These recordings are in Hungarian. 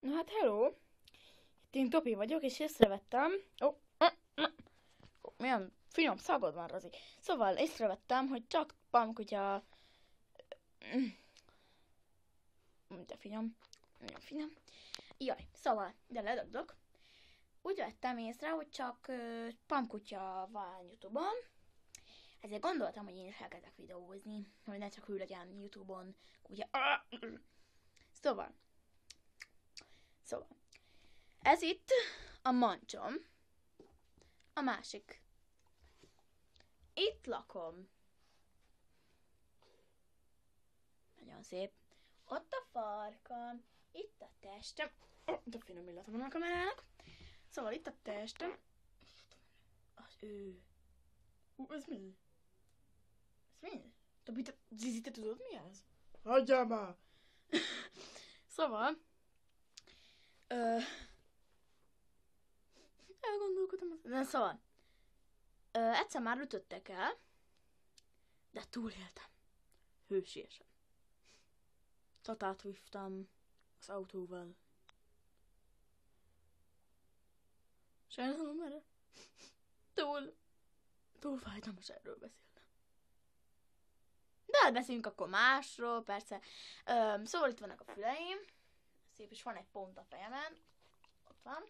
Na hát, hello! Itt én Topi vagyok, és észrevettem... Milyen finom szagod van, Rozi. Szóval észrevettem, hogy csak pamkutya... De finom. Nagyon finom. Jaj, szóval, de ledögdök. Úgy vettem észre, hogy csak pamkutya van YouTube-on. Ezért gondoltam, hogy én is elkezdek videózni, hogy ne csak ő legyen YouTube-on kutya. Szóval. Ez itt a mancsom. A másik. Itt lakom. Nagyon szép. Ott a farkam. Itt a testem. De finom illata van a kamerának. Szóval itt a testem. Az ő. Ez mi? Ez mi? Zizi, te tudod mi ez? Hagyjál már! Szóval. Elgondolkodom. Na szóval. Egyszer már ütöttek el. De túléltem. Hősiesen. Tatát vívtam az autóval. Sajnálom erre. Túl fájdalmas erről beszélnem. De hát beszéljünk akkor másról, persze. Szóval itt vannak a füleim. Szép, és van egy pont a fejemen. Ott van.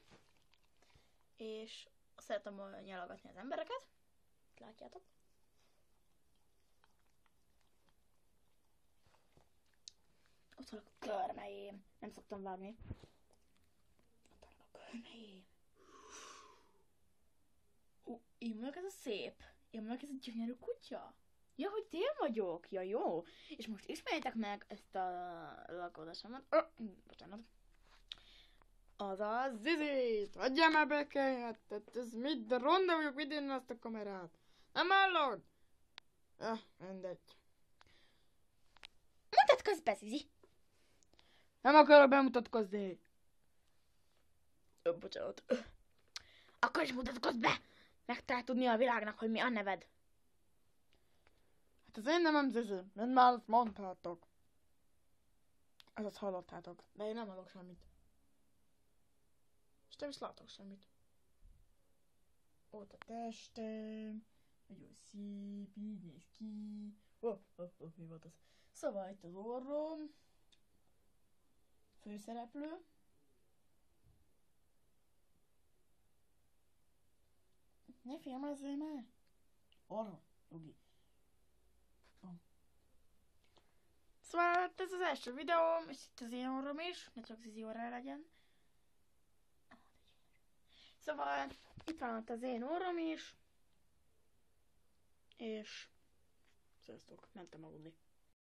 És szeretem nyalogatni az embereket. Látjátok? Ott van a körmeim. Nem szoktam vágni. Ott van a körmeim. Én vagyok ez a szép. Én vagyok ez a gyönyörű kutya. Ja, hogy én vagyok. Ja, jó. És most ismerjétek meg ezt a lakodásomat. Bocsánat. Azaz, Zizit! Adjál már békelyet! Ez mit? De ronda vagyok, vidd innen azt a kamerát. Nem hallod? Mindegy. Mutatkozz be, Zizi! Nem akarok bemutatkozni. Bocsánat. Akkor is mutatkozz be! Meg kell tudni a világnak, hogy mi a neved. Hát az én nevem Zizi. Mind már azt mondtátok. Ezt hallottátok. De én nem hallok semmit. És nem is látok semmit. Ott a testem. Nagyon szép, így néz ki. Mi volt az? Szóval itt az orrom. Főszereplő. Ne filmezzél már! Orrom, Ugi. Szóval ez az első videóm, és itt az én orrom is, ne csak Zizi orrá legyen. Szóval itt van ott az én orrom is. És... Sziasztok, mentem aludni.